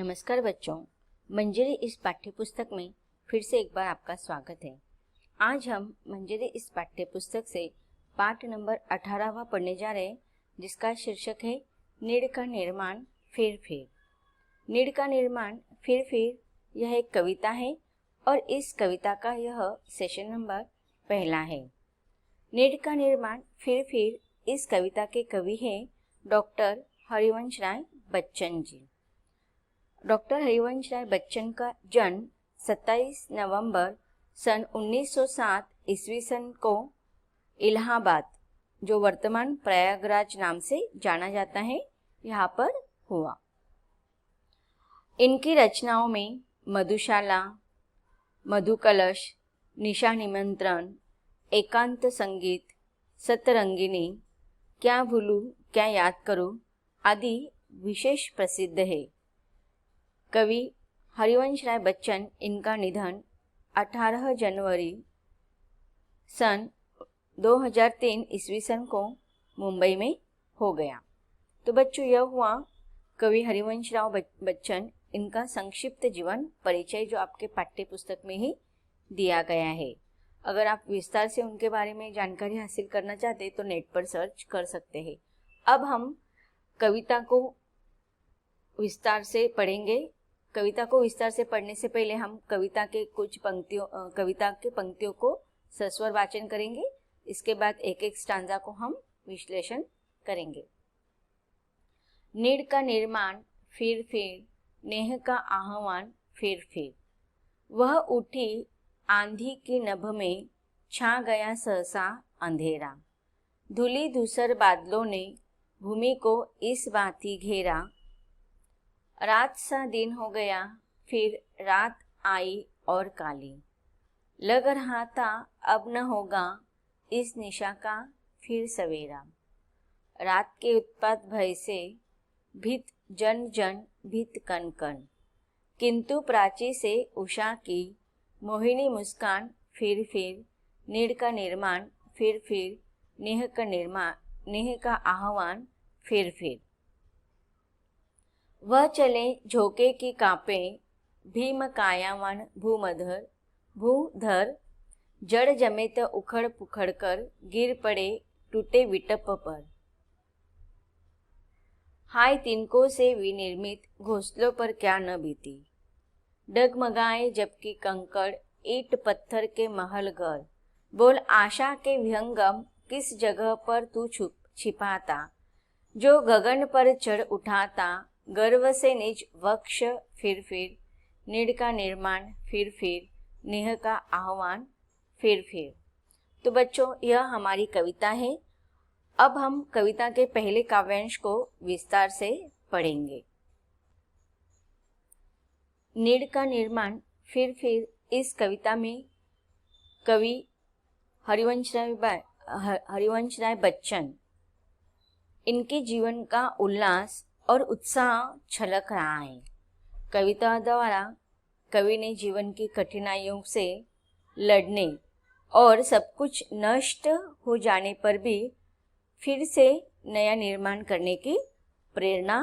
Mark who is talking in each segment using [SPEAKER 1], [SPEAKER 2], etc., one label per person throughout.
[SPEAKER 1] नमस्कार बच्चों, मंजरी इस पाठ्यपुस्तक में फिर से एक बार आपका स्वागत है। आज हम मंजरी इस पाठ्यपुस्तक से पाठ नंबर 18वां पढ़ने जा रहे हैं, जिसका शीर्षक है नीड़ का निर्माण फिर फिर। नीड़ का निर्माण फिर फिर यह एक कविता है और इस कविता का यह सेशन नंबर पहला है। नीड़ का निर्माण फिर फिर इस कविता के कवि हैं डॉक्टर हरिवंश राय बच्चन जी। डॉक्टर हरिवंश राय बच्चन का जन्म 27 नवंबर सन 1907 ईस्वी सन को इलाहाबाद, जो वर्तमान प्रयागराज नाम से जाना जाता है, यहाँ पर हुआ। इनकी रचनाओं में मधुशाला, मधुकलश, निशा निमंत्रण, एकांत संगीत, सतरंगिनी, क्या भूलूं क्या याद करूं आदि विशेष प्रसिद्ध है। कवि हरिवंश राय बच्चन, इनका निधन 18 जनवरी सन 2003 ईस्वी सन को मुंबई में हो गया। तो बच्चों, यह हुआ कवि हरिवंश राव बच्चन, इनका संक्षिप्त जीवन परिचय, जो आपके पाठ्य पुस्तक में ही दिया गया है। अगर आप विस्तार से उनके बारे में जानकारी हासिल करना चाहते तो नेट पर सर्च कर सकते हैं। अब हम कविता को विस्तार से पढ़ेंगे। कविता को विस्तार से पढ़ने से पहले हम कविता के पंक्तियों को सस्वर वाचन करेंगे। इसके बाद एक एक स्टांजा को हम विश्लेषण करेंगे। नीड़ का निर्माण फिर फिर, नेह का आह्वान फिर फिर। वह उठी आंधी की नभ में, छा गया सहसा अंधेरा। धूली धूसर बादलों ने भूमि को इस भांति घेरा। रात सा दिन हो गया, फिर रात आई और काली। लग रहा था अब न होगा इस निशा का फिर सवेरा। रात के उत्पात भय से भीत जन जन, भीत कण कण। किंतु प्राची से उषा की मोहिनी मुस्कान फिर फिर। नीड़ का निर्माण फिर फिर, नेह का आह्वान फिर फिर। वह चले झोंके की कांपे, भीम कायावान भूधर। जड़ जमे तो उखड़ पुखड़ कर, गिर पड़े टूटे विटप पर। हाय तिनकों से विनिर्मित घोंसलों पर क्या न बीती। डगमगाए जबकि कंकड़, ईंट पत्थर के महल घर। बोल आशा के विहंगम, किस जगह पर तू छिपाता। जो गगन पर चढ़ उठाता, गर्व से निज वक्ष फिर फिर। नीड़ का निर्माण फिर फिर, नेह का आह्वान फिर फिर। तो बच्चों, यह हमारी कविता है। अब हम कविता के पहले काव्यांश को विस्तार से पढ़ेंगे। नीड़ का निर्माण फिर फिर इस कविता में कवि हरिवंश राय बच्चन, इनके जीवन का उल्लास और उत्साह छलक रहा है। कविता द्वारा कवि ने जीवन की कठिनाइयों से लड़ने और सब कुछ नष्ट हो जाने पर भी फिर से नया निर्माण करने की प्रेरणा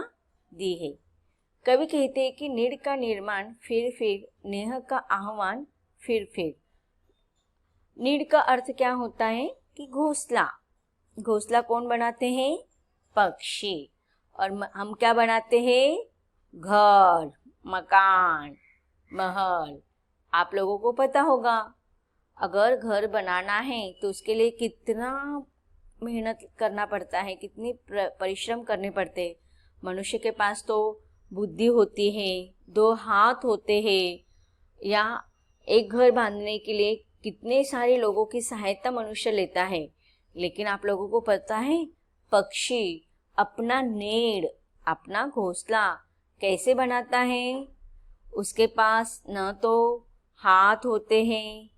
[SPEAKER 1] दी है। कवि कहते हैं कि नीड़ का निर्माण फिर फिर, नेह का आह्वान फिर फिर। नीड़ का अर्थ क्या होता है कि घोंसला। घोंसला कौन बनाते हैं? पक्षी। और हम क्या बनाते हैं? घर, मकान, महल। आप लोगों को पता होगा, अगर घर बनाना है तो उसके लिए कितना मेहनत करना पड़ता है, कितनी परिश्रम करने पड़ते हैं। मनुष्य के पास तो बुद्धि होती है, 2 हाथ होते हैं, या एक घर बांधने के लिए कितने सारे लोगों की सहायता मनुष्य लेता है। लेकिन आप लोगों को पता है, पक्षी अपना नीड़, अपना घोंसला कैसे बनाता है? उसके पास न तो हाथ होते हैं,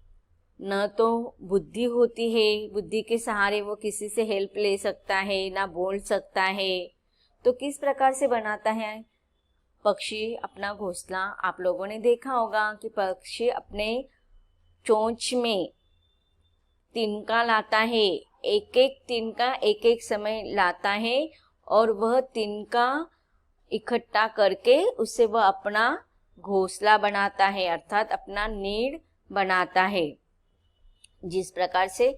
[SPEAKER 1] न तो बुद्धि होती है। बुद्धि के सहारे वो किसी से हेल्प ले सकता है, ना बोल सकता है। तो किस प्रकार से बनाता है पक्षी अपना घोंसला? आप लोगों ने देखा होगा कि पक्षी अपने चोंच में तिनका लाता है, एक एक तिनका एक एक समय लाता है, और वह तिनका इकट्ठा करके उससे वह अपना घोंसला बनाता है, अर्थात अपना नीड़ बनाता है। जिस प्रकार से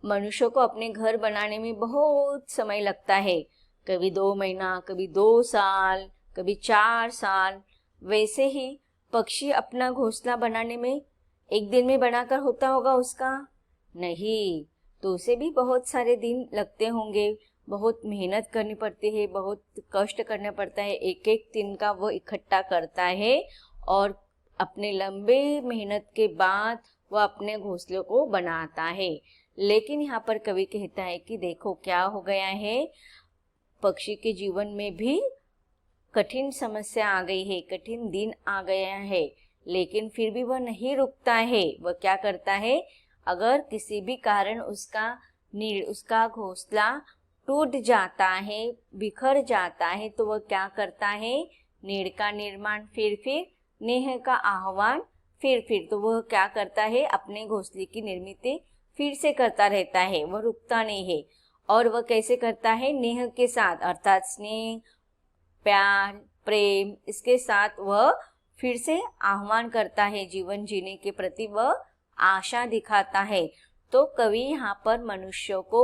[SPEAKER 1] मनुष्य को अपने घर बनाने में बहुत समय लगता है, कभी 2 महीना, कभी 2 साल, कभी 4 साल, वैसे ही पक्षी अपना घोंसला बनाने में एक दिन में बनाकर होता होगा उसका? नहीं, तो उसे भी बहुत सारे दिन लगते होंगे, बहुत मेहनत करनी पड़ती है, बहुत कष्ट करना पड़ता है, एक एक दिन का वो इकट्ठा करता है और अपने लंबे मेहनत के बाद वह अपने घोंसले को बनाता है। लेकिन यहाँ पर कवि कहता है कि देखो क्या हो गया है, पक्षी के जीवन में भी कठिन समस्या आ गई है, कठिन दिन आ गया है, लेकिन फिर भी वह नहीं रुकता है। वह क्या करता है, अगर किसी भी कारण उसका घोंसला टूट जाता है, बिखर जाता है, तो वह क्या करता है, नीड़ का निर्माण फिर नेह का आह्वान फिर तो वह क्या करता है, अपने घोंसले की निर्मित फिर से करता रहता है, वह रुकता नहीं है। और वह कैसे करता है, नेह के साथ, अर्थात स्नेह, प्यार, प्रेम, इसके साथ वह फिर से आह्वान करता है, जीवन जीने के प्रति वह आशा दिखाता है। तो कवि यहाँ पर मनुष्यों को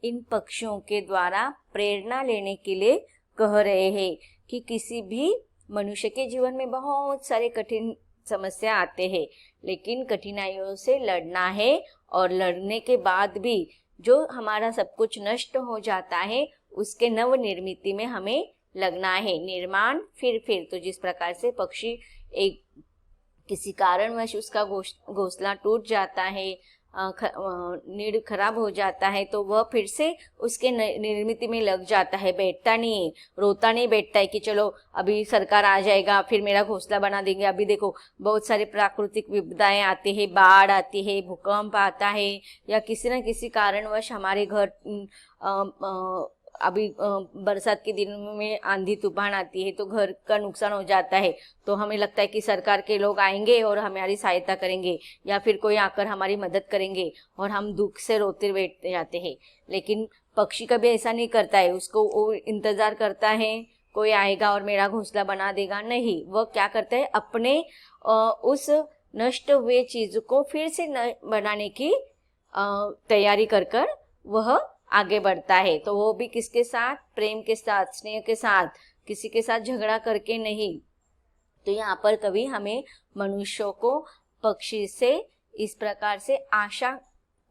[SPEAKER 1] इन पक्षियों के द्वारा प्रेरणा लेने के लिए कह रहे हैं कि किसी भी मनुष्य के जीवन में बहुत सारे कठिन समस्या आते हैं, लेकिन कठिनाइयों से लड़ना है और लड़ने के बाद भी जो हमारा सब कुछ नष्ट हो जाता है उसके नव निर्मिति में हमें लगना है। निर्माण फिर तो जिस प्रकार से पक्षी एक किसी कारणवश उसका घोंसला टूट जाता है, नीड़ खराब हो जाता है, तो वह फिर से उसके निर्मिति में लग जाता है, बैठता नहीं है, रोता नहीं बैठता है कि चलो अभी सरकार आ जाएगा फिर मेरा घोंसला बना देंगे। अभी देखो बहुत सारे प्राकृतिक विपदाएं आती है, बाढ़ आती है, भूकंप आता है, या किसी न किसी कारणवश हमारे घर अभी बरसात के दिनों में आंधी तूफान आती है तो घर का नुकसान हो जाता है, तो हमें लगता है कि सरकार के लोग आएंगे और हमारी सहायता करेंगे या फिर कोई आकर हमारी मदद करेंगे, और हम दुख से रोते बैठ जाते हैं। लेकिन पक्षी कभी ऐसा नहीं करता है, उसको वो इंतजार करता है कोई आएगा और मेरा घोंसला बना देगा, नहीं, वह क्या करता है, अपने उस नष्ट हुए चीज को फिर से बनाने की तैयारी कर वह आगे बढ़ता है। तो वो भी किसके साथ, प्रेम के साथ, स्नेह के साथ, किसी के साथ झगड़ा करके नहीं। तो यहाँ पर कवि हमें मनुष्यों को पक्षी से इस प्रकार से आशा,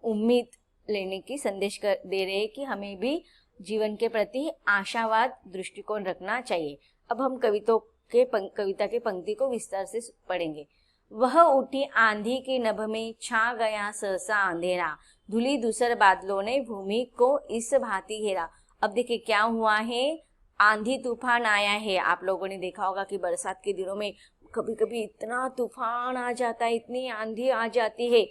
[SPEAKER 1] उम्मीद लेने की संदेश दे रहे हैं कि हमें भी जीवन के प्रति आशावाद दृष्टिकोण रखना चाहिए। अब हम कविता के पंक्ति को विस्तार से पढ़ेंगे। वह उठी आंधी की नभ में, छा गया सहसा अंधेरा, धुली धूसर बादलों ने भूमि को इस भांति घेरा। अब देखिए क्या हुआ है, आंधी तूफान आया है। आप लोगों ने देखा होगा कि बरसात के दिनों में कभी कभी इतना तूफान आ जाता है, इतनी आंधी आ जाती है।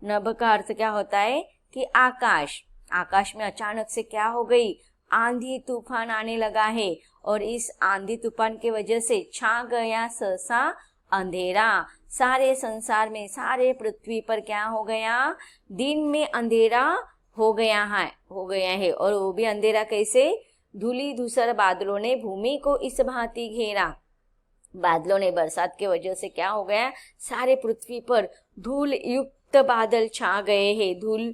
[SPEAKER 1] नभ का अर्थ क्या होता है कि आकाश में अचानक से क्या हो गई, आंधी तूफान आने लगा है, और इस आंधी तूफान की वजह से छा गया सहसा अंधेरा। सारे संसार में, सारे पृथ्वी पर क्या हो गया, दिन में अंधेरा हो गया है। और वो भी अंधेरा कैसे, धूली धूसर बादलों ने भूमि को इस भांति घेरा। बादलों ने, बरसात के वजह से क्या हो गया, सारे पृथ्वी पर धूल युक्त बादल छा गए हैं। धूल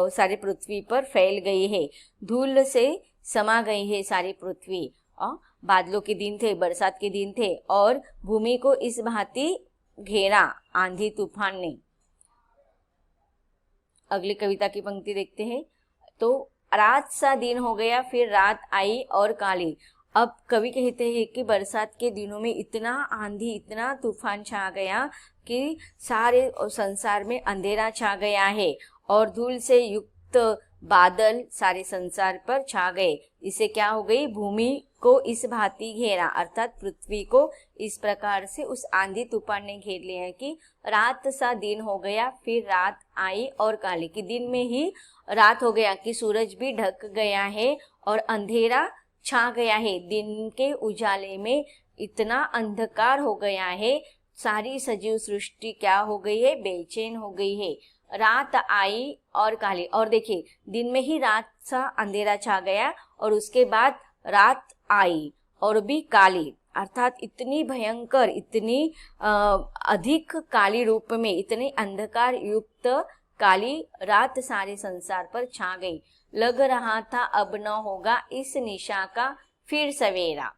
[SPEAKER 1] सारी पृथ्वी पर फैल गई है, धूल से समा गई है सारी पृथ्वी। बादलों के दिन थे, बरसात के दिन थे, और भूमि को इस भांति घेरा आंधी तूफान ने। अगली कविता की पंक्ति देखते हैं। तो रात सा दिन हो गया, फिर रात आई और काली। अब कवि कहते हैं कि बरसात के दिनों में इतना आंधी, इतना तूफान छा गया कि सारे संसार में अंधेरा छा गया है, और धूल से युक्त बादल सारे संसार पर छा गए। इसे क्या हो गई, भूमि को इस भांति घेरा, अर्थात पृथ्वी को इस प्रकार से उस आंधी तूफान ने घेर लिया है कि रात सा दिन हो गया, फिर रात आई और काली, कि दिन में ही रात हो गया, कि सूरज भी ढक गया है और अंधेरा छा गया है। दिन के उजाले में इतना अंधकार हो गया है, सारी सजीव सृष्टि क्या हो गई है, बेचैन हो गई है। रात आई और काली, और देखिए दिन में ही रात सा अंधेरा छा गया और उसके बाद रात आई और भी काली, अर्थात इतनी भयंकर, इतनी अधिक काली रूप में, इतनी अंधकार युक्त काली रात सारे संसार पर छा गई। लग रहा था अब न होगा इस निशा का फिर सवेरा।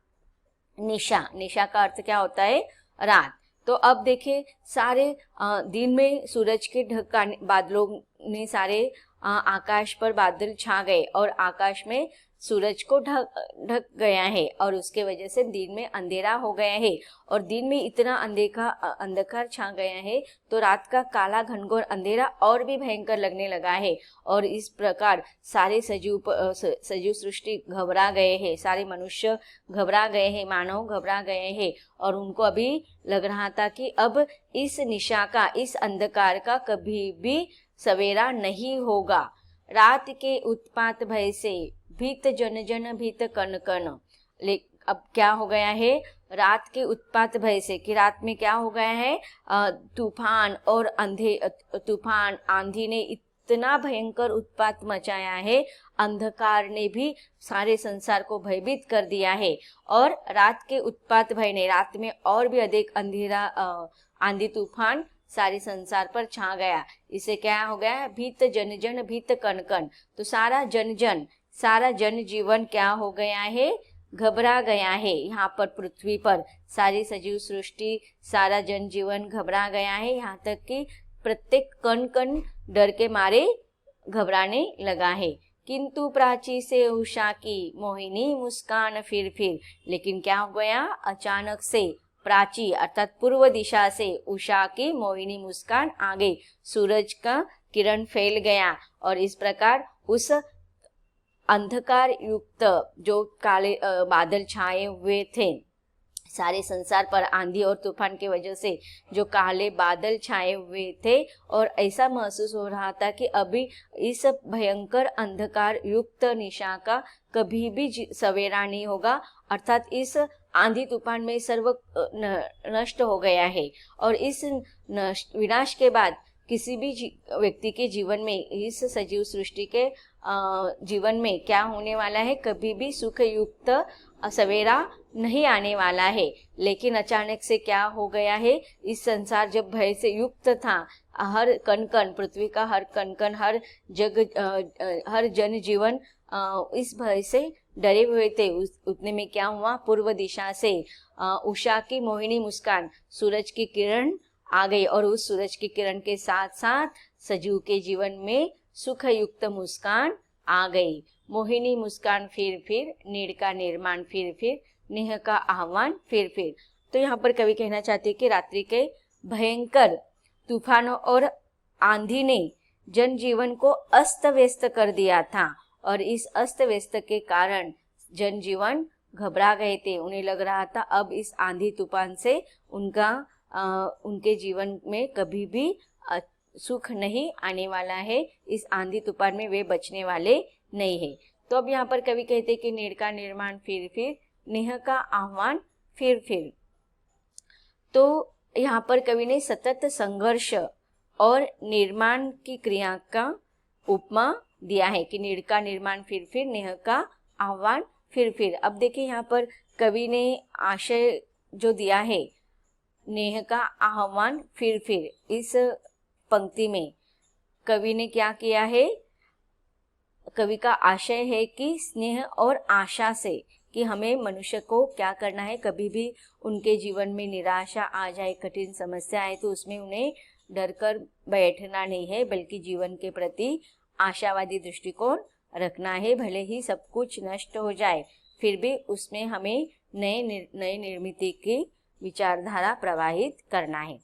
[SPEAKER 1] निशा, निशा का अर्थ क्या होता है? रात। तो अब देखिए सारे दिन में सूरज के ढक बादलों ने सारे आकाश पर बादल छा गए और आकाश में सूरज को ढक गया है और उसके वजह से दिन में अंधेरा हो गया है और दिन में इतना अंधकार छा गया है तो रात का काला घनघोर अंधेरा और भी भयंकर लगने लगा है। और इस प्रकार सारे सजीव सृष्टि घबरा गए हैं, सारे मनुष्य घबरा गए हैं, मानव घबरा गए हैं और उनको अभी लग रहा था कि अब इस निशा का, इस अंधकार का कभी भी सवेरा नहीं होगा। रात के उत्पात भय से भीत जन जन भीत कन कन। अब क्या हो गया है? रात के उत्पात भय से, कि रात में क्या हो गया है? तूफान और तूफान आंधी ने इतना भयंकर उत्पात मचाया है, अंधकार ने भी सारे संसार को भयभीत कर दिया है। और रात के उत्पात भय ने, रात में और भी अधिक अंधेरा, आंधी तूफान सारे संसार पर छा गया। इसे क्या हो गया? भीत जन जन भीत कन कन। तो सारा जन जीवन क्या हो गया है? घबरा गया है। यहाँ पर पृथ्वी पर सारी सजीव सृष्टि, सारा जन जीवन घबरा गया है, यहाँ तक कि प्रत्येक कण कण डर के मारे घबराने लगा है। किंतु प्राची से उषा की मोहिनी मुस्कान फिर। लेकिन क्या हो गया? अचानक से प्राची अर्थात पूर्व दिशा से उषा की मोहिनी मुस्कान आ गई, सूरज का किरण फैल गया और इस प्रकार उस अंधकार युक्त जो काले बादल छाए हुए थे सारे संसार पर, आंधी और तूफान की वजह से जो काले बादल छाए हुए थे और ऐसा महसूस हो रहा था कि अभी इस भयंकर अंधकार युक्त निशा का कभी भी सवेरा नहीं होगा, अर्थात इस आंधी तूफान में सर्व नष्ट हो गया है। और इस विनाश के बाद किसी भी व्यक्ति के जीवन में, इस सजीव सृष्टि के जीवन में क्या होने वाला है? कभी भी सुख युक्त सवेरा नहीं आने वाला है। लेकिन अचानक से क्या हो गया है? इस संसार जब भय से युक्त था, हर कण कण, पृथ्वी का हर कण कण, हर जन जीवन इस भय से डरे हुए थे। उतने में क्या हुआ? पूर्व दिशा से उषा की मोहिनी मुस्कान, सूरज की किरण आ गई और उस सूरज की किरण के साथ साथ सजीव के जीवन में सुख युक्त मुस्कान आ गई। मोहिनी मुस्कान फिर, नीड़ का निर्माण फिर, नेह का आह्वान फिर। तो यहाँ पर कवि कहना चाहते हैं कि रात्रि के भयंकर तूफानों और आंधी ने जनजीवन को अस्त व्यस्त कर दिया था और इस अस्त व्यस्त के कारण जनजीवन घबरा गए थे। उन्हें लग रहा था अब इस आंधी तूफान से उनके जीवन में कभी भी सुख नहीं आने वाला है, इस आंधी तूफान में वे बचने वाले नहीं है। तो अब यहाँ पर कवि कहते कि नीड़ का निर्माण फिर, नेह का आह्वान फिर। तो यहाँ पर कवि ने सतत संघर्ष और निर्माण की क्रिया का उपमा दिया है कि नीड़ का निर्माण फिर, नेह का आह्वान फिर। अब देखिए यहाँ पर कवि ने आशय जो दिया है, नेह का आह्वान फिर, इस पंक्ति में कवि ने क्या किया है? कवि का आशय है कि स्नेह और आशा से, कि हमें मनुष्य को क्या करना है, कभी भी उनके जीवन में निराशा आ जाए, कठिन समस्या आए तो उसमें उन्हें डर कर बैठना नहीं है, बल्कि जीवन के प्रति आशावादी दृष्टिकोण रखना है। भले ही सब कुछ नष्ट हो जाए फिर भी उसमें हमें नए निर्मिति की विचारधारा प्रवाहित करना है।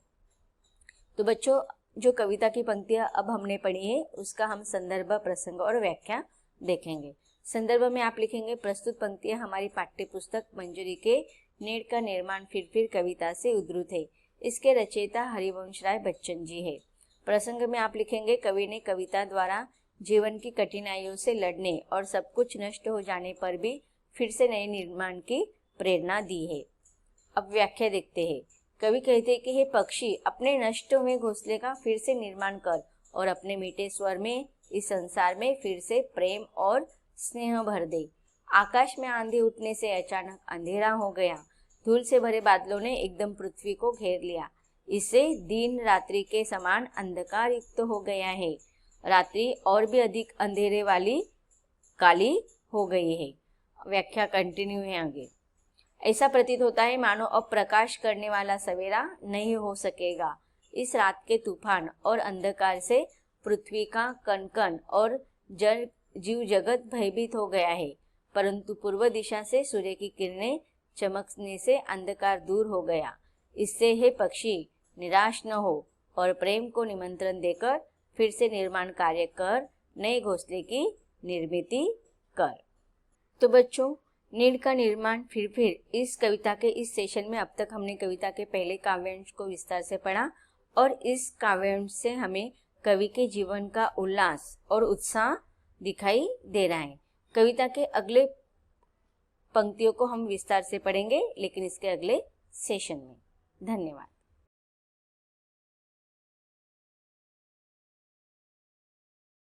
[SPEAKER 1] तो बच्चों, जो कविता की पंक्तियां अब हमने पढ़ी है उसका हम संदर्भ, प्रसंग और व्याख्या देखेंगे। संदर्भ में आप लिखेंगे प्रस्तुत पंक्तियां हमारी पाठ्य पुस्तक मंजरी के नीड़ का निर्माण फिर कविता से उद्धृत है। इसके रचयिता हरिवंश राय बच्चन जी है। प्रसंग में आप लिखेंगे कवि ने कविता द्वारा जीवन की कठिनाइयों से लड़ने और सब कुछ नष्ट हो जाने पर भी फिर से नए निर्माण की प्रेरणा दी है। अब व्याख्या देखते हैं। कवि कहते हैं कि हे पक्षी, अपने नष्ट हुए घोंसले का फिर से निर्माण कर और अपने मीठे स्वर में इस संसार में फिर से प्रेम और स्नेह भर दे। आकाश में आंधी उठने से अचानक अंधेरा हो गया। धूल से भरे बादलों ने एकदम पृथ्वी को घेर लिया। इससे दिन रात्रि के समान अंधकार युक्त हो गया है। रात्रि और भी अधिक अंधेरे वाली काली हो गई है। व्याख्या कंटिन्यू है आगे। ऐसा प्रतीत होता है मानो अब प्रकाश करने वाला सवेरा नहीं हो सकेगा। इस रात के तूफान और अंधकार से पृथ्वी का कण-कण और जीव जगत भयभीत हो गया है। परंतु पूर्व दिशा से सूर्य की किरणें चमकने से अंधकार दूर हो गया। इससे हे पक्षी, निराश न हो और प्रेम को निमंत्रण देकर फिर से निर्माण कार्य कर, नए घोंसले की निर्मिति कर। तो बच्चों, नीड का निर्माण फिर इस कविता के इस सेशन में अब तक हमने कविता के पहले काव्यांश को विस्तार से पढ़ा और इस काव्यांश से हमें कवि के जीवन का उल्लास और उत्साह दिखाई दे रहा है। कविता के अगले पंक्तियों को हम विस्तार से पढ़ेंगे, लेकिन इसके अगले सेशन में। धन्यवाद।